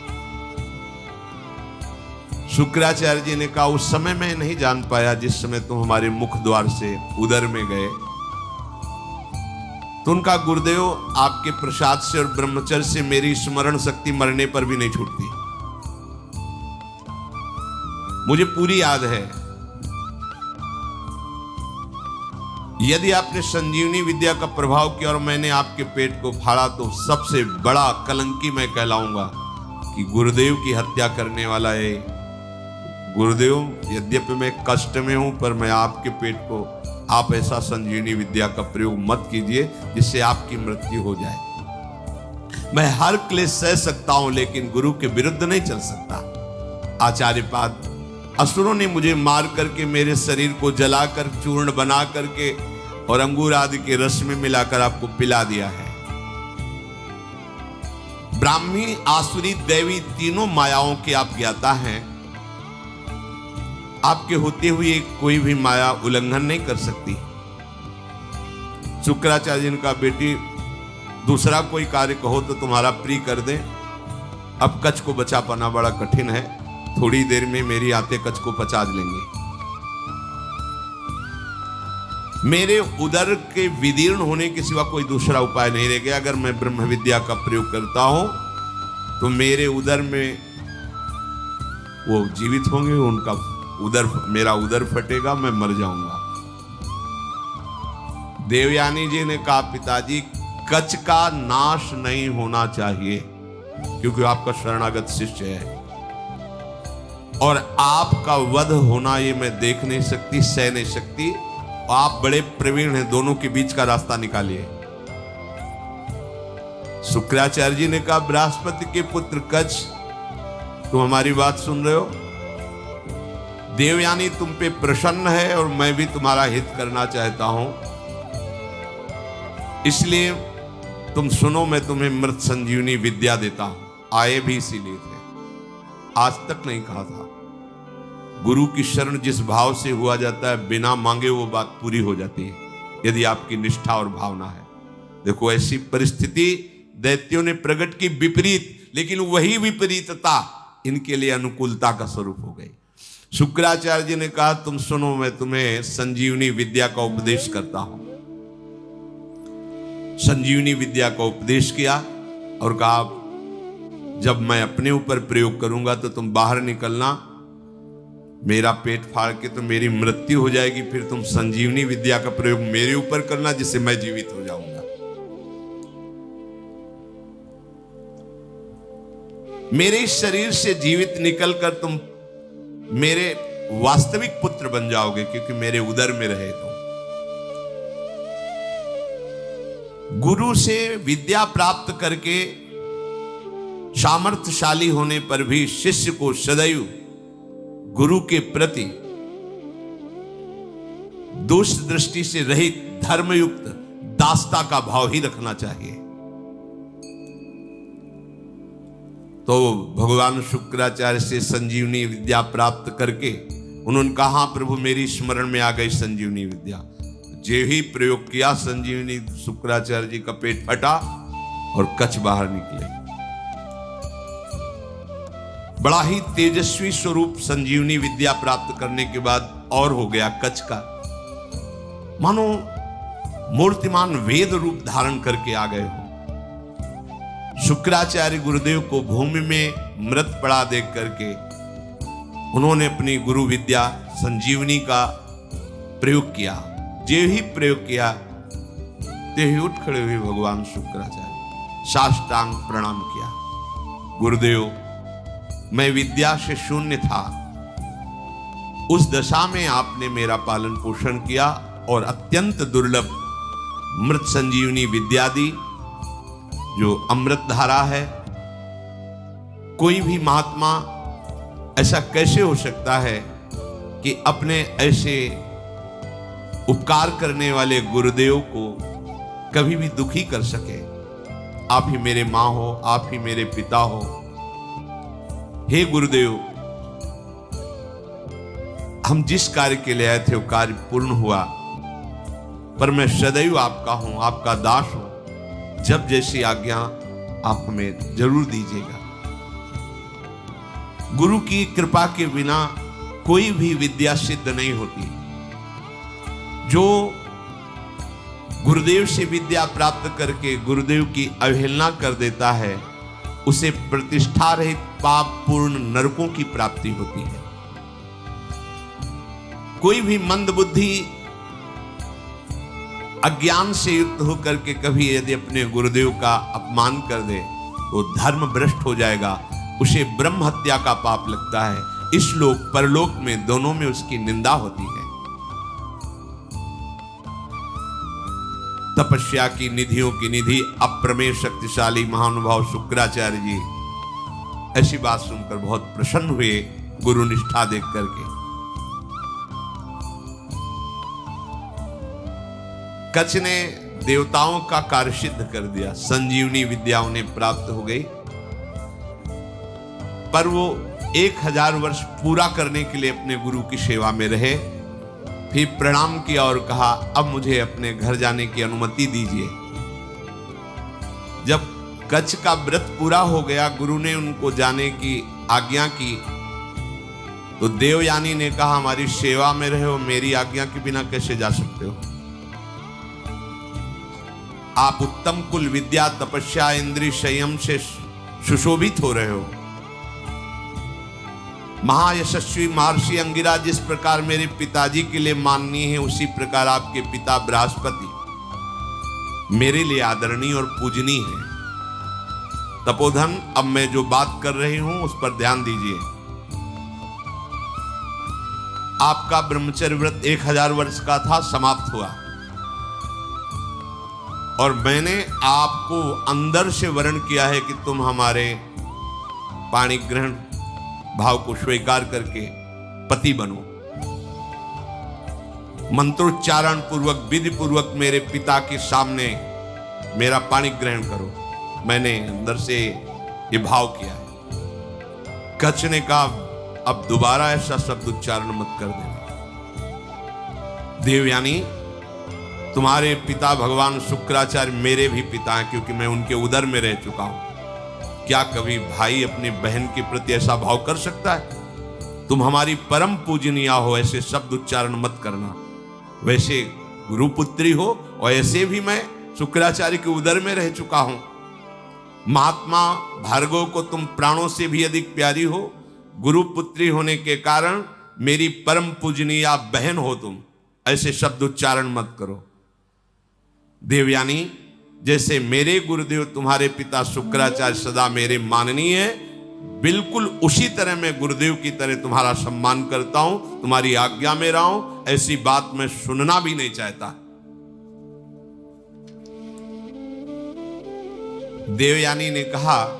शुक्राचार्य जी ने कहा उस समय मैं नहीं जान पाया जिस समय तुम हमारे मुख द्वार से उदर में गए, तो उनका गुरुदेव आपके प्रसाद से और ब्रह्मचर्य से मेरी स्मरण शक्ति मरने पर भी नहीं छूटती। मुझे पूरी याद है, यदि आपने संजीवनी विद्या का प्रभाव किया और मैंने आपके पेट को फाड़ा तो सबसे बड़ा कलंकी मैं कहलाऊंगा कि गुरुदेव की हत्या करने वाला है। गुरुदेव, यद्यपि मैं कष्ट में हूं पर मैं आपके पेट को, आप ऐसा संजीवनी विद्या का प्रयोग मत कीजिए जिससे आपकी मृत्यु हो जाए। मैं हर क्लेश सह सकता हूं लेकिन गुरु के विरुद्ध नहीं चल सकता। आचार्यपाद, असुरों ने मुझे मार करके मेरे शरीर को जलाकर चूर्ण बना करके और अंगूर आदि के रस में मिलाकर आपको पिला दिया है। ब्राह्मी, आसुरी, दैवी तीनों मायाओं के आप ज्ञाता हैं। आपके होते हुए कोई भी माया उल्लंघन नहीं कर सकती। शुक्राचार्य जी का बेटी, दूसरा कोई कार्य कहो तो तुम्हारा प्रिय कर दे। अब कच्छ को बचा पाना बड़ा कठिन है, थोड़ी देर में मेरी आते कच्छ को पचा लेंगे। मेरे उदर के विदीर्ण होने के सिवा कोई दूसरा उपाय नहीं रह गया। अगर मैं ब्रह्म विद्या का प्रयोग करता हूं तो मेरे उदर में वो जीवित होंगे, उनका उदर, मेरा उदर फटेगा, मैं मर जाऊंगा। देवयानी जी ने कहा, पिताजी कच्छ का नाश नहीं होना चाहिए क्योंकि आपका शरणागत शिष्य है और आपका वध होना ये मैं देख नहीं सकती, सह नहीं सकती। आप बड़े प्रवीण हैं, दोनों के बीच का रास्ता निकालिए। शुक्राचार्य जी ने कहा, बृहस्पति के पुत्र कच्छ, तुम हमारी बात सुन रहे हो? देवयानी तुम पे प्रसन्न है और मैं भी तुम्हारा हित करना चाहता हूं, इसलिए तुम सुनो, मैं तुम्हें मृत संजीवनी विद्या देता हूं। आए भी इसीलिए थे, आज तक नहीं कहा था। गुरु की शरण जिस भाव से हुआ जाता है, बिना मांगे वो बात पूरी हो जाती है यदि आपकी निष्ठा और भावना है। देखो, ऐसी परिस्थिति दैत्यों ने प्रकट की विपरीत, लेकिन वही विपरीतता इनके लिए अनुकूलता का स्वरूप हो गई। शुक्राचार्य जी ने कहा, तुम सुनो, मैं तुम्हें संजीवनी विद्या का उपदेश करता हूं। संजीवनी विद्या का उपदेश किया और कहा, जब मैं अपने ऊपर प्रयोग करूंगा तो तुम बाहर निकलना, मेरा पेट फाड़ के तो मेरी मृत्यु हो जाएगी, फिर तुम संजीवनी विद्या का प्रयोग मेरे ऊपर करना जिससे मैं जीवित हो जाऊंगा। मेरे शरीर से जीवित निकलकर तुम मेरे वास्तविक पुत्र बन जाओगे क्योंकि मेरे उदर में रहे तुम। गुरु से विद्या प्राप्त करके सामर्थ्यशाली होने पर भी शिष्य को सदैव गुरु के प्रति दोष दृष्टि से रहित धर्मयुक्त दासता का भाव ही रखना चाहिए। तो भगवान शुक्राचार्य से संजीवनी विद्या प्राप्त करके उन्होंने कहा, प्रभु मेरी स्मरण में आ गई संजीवनी विद्या। जे ही प्रयोग किया, संजीवनी, शुक्राचार्य जी का पेट फटा और कच्छ बाहर निकले। बड़ा ही तेजस्वी स्वरूप संजीवनी विद्या प्राप्त करने के बाद और हो गया कच्छ का, मानो मूर्तिमान वेद रूप धारण करके आ गए हो। शुक्राचार्य गुरुदेव को भूमि में मृत पड़ा देख करके उन्होंने अपनी गुरु विद्या संजीवनी का प्रयोग किया। जे ही प्रयोग किया ते ही उठ खड़े हुए भगवान शुक्राचार्य, साष्टांग प्रणाम किया। गुरुदेव, मैं विद्या से शून्य था, उस दशा में आपने मेरा पालन पोषण किया और अत्यंत दुर्लभ मृत संजीवनी विद्या दी जो अमृत धारा है। कोई भी महात्मा ऐसा कैसे हो सकता है कि अपने ऐसे उपकार करने वाले गुरुदेव को कभी भी दुखी कर सके। आप ही मेरे माँ हो, आप ही मेरे पिता हो। हे गुरुदेव, हम जिस कार्य के लिए आए थे वो कार्य पूर्ण हुआ, पर मैं सदैव आपका हूं, आपका दास हूं। जब जैसी आज्ञा आप हमें जरूर दीजिएगा। गुरु की कृपा के बिना कोई भी विद्या सिद्ध नहीं होती। जो गुरुदेव से विद्या प्राप्त करके गुरुदेव की अवहेलना कर देता है, उसे प्रतिष्ठा रहित पाप पूर्ण नरकों की प्राप्ति होती है। कोई भी मंद बुद्धि अज्ञान से युक्त होकर के कभी यदि अपने गुरुदेव का अपमान कर दे तो धर्म भ्रष्ट हो जाएगा, उसे ब्रह्म हत्या का पाप लगता है। इस लोक परलोक में दोनों में उसकी निंदा होती है। तपस्या की निधियों की निधि अप्रमेय शक्तिशाली महानुभाव शुक्राचार्य जी ऐसी बात सुनकर बहुत प्रसन्न हुए गुरु निष्ठा देख करके। कच्छ ने देवताओं का कार्य सिद्ध कर दिया, संजीवनी विद्या उन्हें प्राप्त हो गई, पर वो 1000 वर्ष पूरा करने के लिए अपने गुरु की सेवा में रहे। फिर प्रणाम किया और कहा, अब मुझे अपने घर जाने की अनुमति दीजिए। जब कच्छ का व्रत पूरा हो गया, गुरु ने उनको जाने की आज्ञा की, तो देवयानी ने कहा, हमारी सेवा में रहे हो, मेरी आज्ञा के बिना कैसे जा सकते हो? आप उत्तम कुल विद्या तपस्या इंद्रिय संयम से सुशोभित हो रहे हो। महायशस्वी महर्षि अंगिरा जिस प्रकार मेरे पिताजी के लिए माननीय है, उसी प्रकार आपके पिता बृहस्पति मेरे लिए आदरणीय और पूजनीय है। तपोधन, अब मैं जो बात कर रही हूं उस पर ध्यान दीजिए। आपका ब्रह्मचर्य व्रत 1000 वर्ष का था, समाप्त हुआ, और मैंने आपको अंदर से वर्ण किया है कि तुम हमारे पाणी ग्रहण भाव को स्वीकार करके पति बनो। मंत्रोच्चारण पूर्वक विधि पूर्वक मेरे पिता के सामने मेरा पाणी ग्रहण करो। मैंने अंदर से ये भाव किया है। कच्छ ने कहा, अब दोबारा ऐसा शब्द उच्चारण मत कर देना। देवयानी, तुम्हारे पिता भगवान शुक्राचार्य मेरे भी पिता हैं, क्योंकि मैं उनके उदर में रह चुका हूं। क्या कभी भाई अपनी बहन के प्रति ऐसा भाव कर सकता है? तुम हमारी परम पूजनीय हो, ऐसे शब्द उच्चारण मत करना। वैसे गुरुपुत्री हो, और ऐसे भी मैं शुक्राचार्य के उदर में रह चुका हूं। महात्मा भार्गव को तुम प्राणों से भी अधिक प्यारी हो। गुरुपुत्री होने के कारण मेरी परम पूजनीय बहन हो तुम, ऐसे शब्द उच्चारण मत करो। देवयानी, जैसे मेरे गुरुदेव तुम्हारे पिता शुक्राचार्य सदा मेरे माननीय है, बिल्कुल उसी तरह मैं गुरुदेव की तरह तुम्हारा सम्मान करता हूं, तुम्हारी आज्ञा में रहा हूं। ऐसी बात मैं सुनना भी नहीं चाहता। देवयानी ने कहा,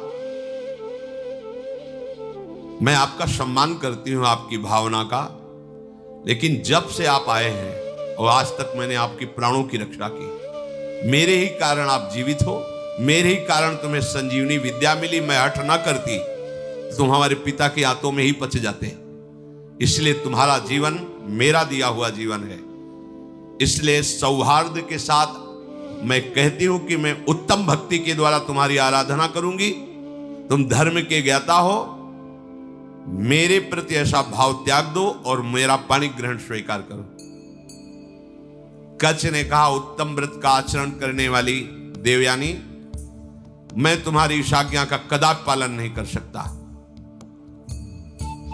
मैं आपका सम्मान करती हूं, आपकी भावना का, लेकिन जब से आप आए हैं और आज तक मैंने आपकी प्राणों की रक्षा की। मेरे ही कारण आप जीवित हो, मेरे ही कारण तुम्हें संजीवनी विद्या मिली। मैं हठ ना करती, तुम हमारे पिता के हाथों में ही पच जाते। इसलिए तुम्हारा जीवन मेरा दिया हुआ जीवन है। इसलिए सौहार्द के साथ मैं कहती हूं कि मैं उत्तम भक्ति के द्वारा तुम्हारी आराधना करूंगी। तुम धर्म के ज्ञाता हो, मेरे प्रति ऐसा भाव त्याग दो और मेरा पाणी ग्रहण स्वीकार करो। कच्छ ने कहा, उत्तम व्रत का आचरण करने वाली देवयानी, मैं तुम्हारी इस आज्ञा का कदापि पालन नहीं कर सकता।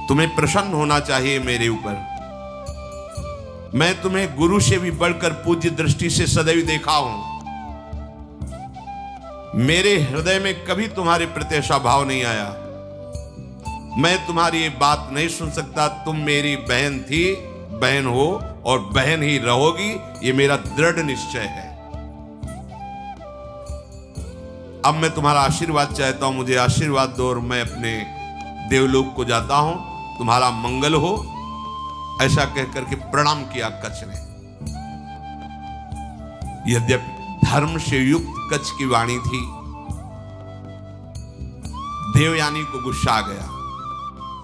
तुम्हें प्रसन्न होना चाहिए मेरे ऊपर। मैं तुम्हें गुरु से भी बढ़कर पूज्य दृष्टि से सदैव देखा हूं। मेरे हृदय में कभी तुम्हारे प्रति ऐसा भाव नहीं आया। मैं तुम्हारी ये बात नहीं सुन सकता। तुम मेरी बहन थी, बहन हो और बहन ही रहोगी, ये मेरा दृढ़ निश्चय है। अब मैं तुम्हारा आशीर्वाद चाहता हूं, मुझे आशीर्वाद दो और मैं अपने देवलोक को जाता हूं। तुम्हारा मंगल हो, ऐसा कहकर के प्रणाम किया कच्छ ने। यद्यपि धर्म से युक्त कच्छ की वाणी थी, देवयानी को गुस्सा आ गया।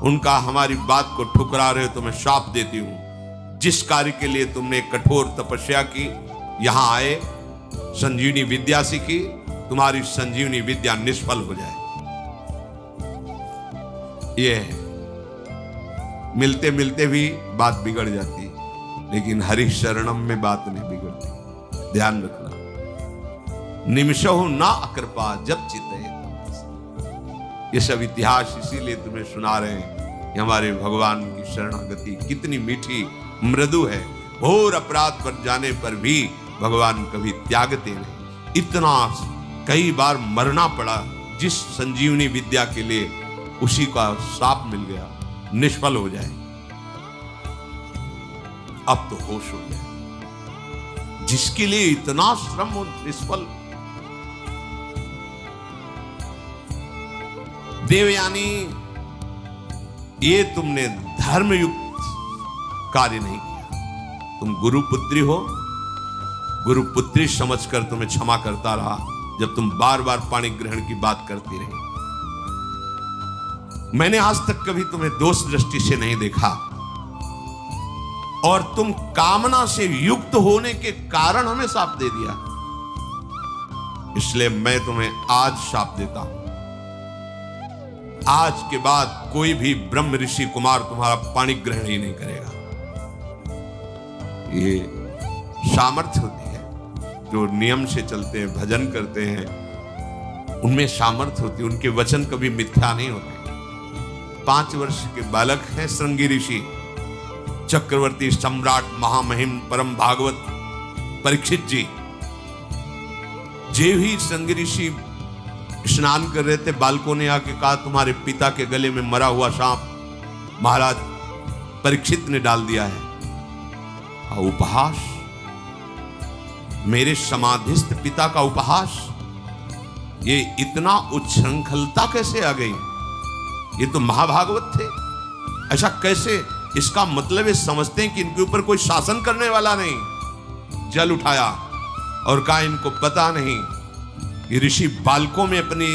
उनका, हमारी बात को ठुकरा रहे हो तो मैं शाप देती हूं। जिस कार्य के लिए तुमने कठोर तपस्या की, यहां आए, संजीवनी विद्या सीखी, तुम्हारी संजीवनी विद्या निष्फल हो जाए। यह है, मिलते मिलते भी बात बिगड़ जाती, लेकिन हरि शरणम में बात नहीं बिगड़ती। ध्यान रखना। निमिषहु ना अकृपा जब चिते। ये सब इतिहास इसीलिए तुम्हें सुना रहे हैं कि हमारे भगवान की शरणागति कितनी मीठी मृदु है। घोर अपराध पर जाने पर भी भगवान कभी त्यागते नहीं। इतना कई बार मरना पड़ा जिस संजीवनी विद्या के लिए, उसी का शाप मिल गया, निष्फल हो जाए। अब तो होश हो गया। जिसके लिए इतना श्रम हो निष्फल। देवयानी, ये तुमने धर्मयुक्त कार्य नहीं किया। तुम गुरुपुत्री हो, गुरुपुत्री समझकर तुम्हें क्षमा करता रहा जब तुम बार बार पाणी ग्रहण की बात करती रही। मैंने आज तक कभी तुम्हें दोष दृष्टि से नहीं देखा, और तुम कामना से युक्त होने के कारण हमें शाप दे दिया। इसलिए मैं तुम्हें आज शाप देता हूं। आज के बाद कोई भी ब्रह्म ऋषि कुमार तुम्हारा पाणी ग्रहण ही नहीं करेगा। ये सामर्थ्य होती है, जो नियम से चलते हैं, भजन करते हैं, उनमें सामर्थ्य होती है। उनके वचन कभी मिथ्या नहीं होते। 5 वर्ष के बालक हैं श्रृंगी ऋषि, चक्रवर्ती सम्राट महामहिम परम भागवत परीक्षित जी। जे ही श्रृंगी ऋषि स्नान कर रहे थे, बालकों ने आके कहा तुम्हारे पिता के गले में मरा हुआ सांप महाराज परीक्षित ने डाल दिया है। उपहास, मेरे समाधिस्थ पिता का उपहास, ये इतना उच्छृंखलता कैसे आ गई? ये तो महाभागवत थे, ऐसा कैसे? इसका मतलब ये समझते हैं कि इनके ऊपर कोई शासन करने वाला नहीं। जल उठाया और कहा इनको पता नहीं, ये ऋषि बालकों में अपनी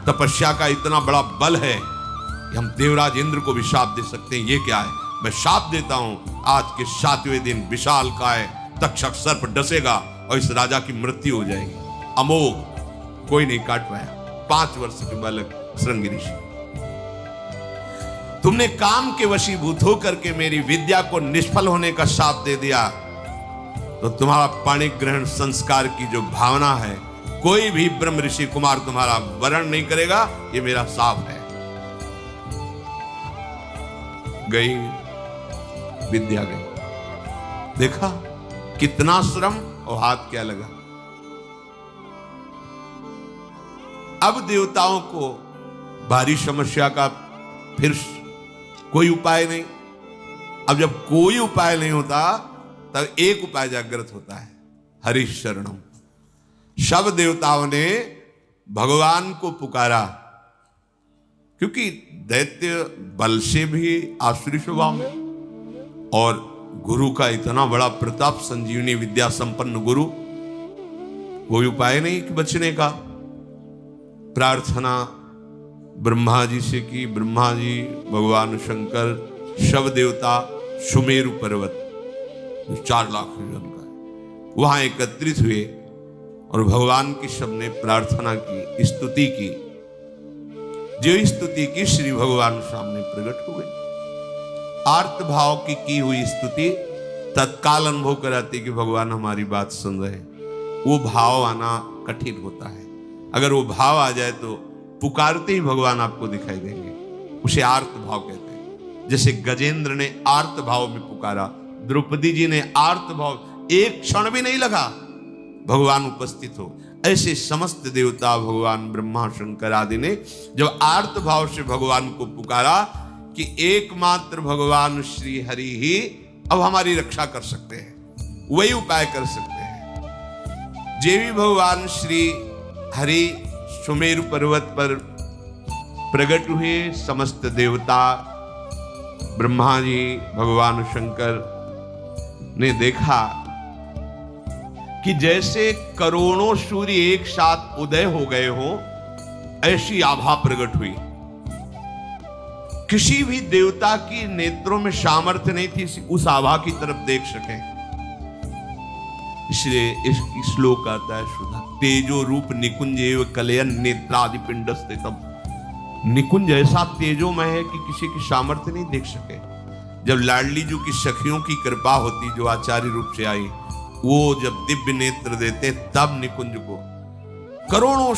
तपस्या का इतना बड़ा बल है कि हम देवराज इंद्र को भी शाप दे सकते हैं। ये क्या है? मैं शाप देता हूं, आज के 7वें दिन विशालकाय तक्षक सर्प डसेगा और इस राजा की मृत्यु हो जाएगी। अमोघ, कोई नहीं काट पाया। 5 वर्ष के बालक श्रृंगी ऋषि। तुमने काम के वशीभूत होकर के मेरी विद्या को निष्फल होने का शाप दे दिया, तो तुम्हारा पाणी ग्रहण संस्कार की जो भावना है, कोई भी ब्रह्म ऋषि कुमार तुम्हारा वरण नहीं करेगा। ये मेरा शाप है। गई विद्या गई। देखा कितना श्रम और हाथ क्या लगा। अब देवताओं को भारी समस्या का फिर कोई उपाय नहीं। अब जब कोई उपाय नहीं होता, तब एक उपाय जागृत होता है, हरि शरणम। सब देवताओं ने भगवान को पुकारा, क्योंकि दैत्य बल से भी आसुरी स्वभाव में, और गुरु का इतना बड़ा प्रताप, संजीवनी विद्या संपन्न गुरु, कोई उपाय नहीं कि बचने का। प्रार्थना ब्रह्मा जी से की। ब्रह्मा जी, भगवान शंकर, शव देवता सुमेरु पर्वत 4 लाख योजन का है, वहां एकत्रित हुए और भगवान की सबने प्रार्थना की, स्तुति की। जो स्तुति की श्री भगवान सामने प्रकट हो गए। आर्त भाव की हुई स्तुति तत्काल अनुभव कराती कि भगवान हमारी बात सुन रहे हैं। वो भाव आना कठिन होता है। अगर वो भाव आ जाए तो पुकारते ही भगवान आपको दिखाई देंगे। उसे आर्त भाव कहते हैं। जैसे गजेंद्र ने आर्त भाव में पुकारा, द्रौपदी जी ने आर्त भाव, एक क्षण भी नहीं लगा भगवान उपस्थित हो। ऐसे समस्त देवता, भगवान ब्रह्मा शंकर आदि ने जब आर्त भाव से भगवान को पुकारा कि एकमात्र भगवान श्री हरि ही अब हमारी रक्षा कर सकते हैं, वही उपाय कर सकते हैं। जे भी भगवान श्री हरि सुमेरु पर्वत पर प्रकट हुए, समस्त देवता, ब्रह्मा जी, भगवान शंकर ने देखा कि जैसे करोड़ों सूर्य एक साथ उदय हो गए हो, ऐसी आभा प्रकट हुई। किसी भी देवता की नेत्रों में सामर्थ्य नहीं थी उस आभा की तरफ देख सके। इसलिए इस श्लोक आता है सुधा, तेजो रूप निकुंज एव कलयन नेत्रादि पिंड स्थितम। निकुंज ऐसा तेजोमय है कि किसी की सामर्थ्य नहीं देख सके। जब लाडली जी की सखियों की कृपा होती, जो आचार्य रूप से आई, वो जब दिव्य नेत्र देते तब निकुंज को, करोड़ों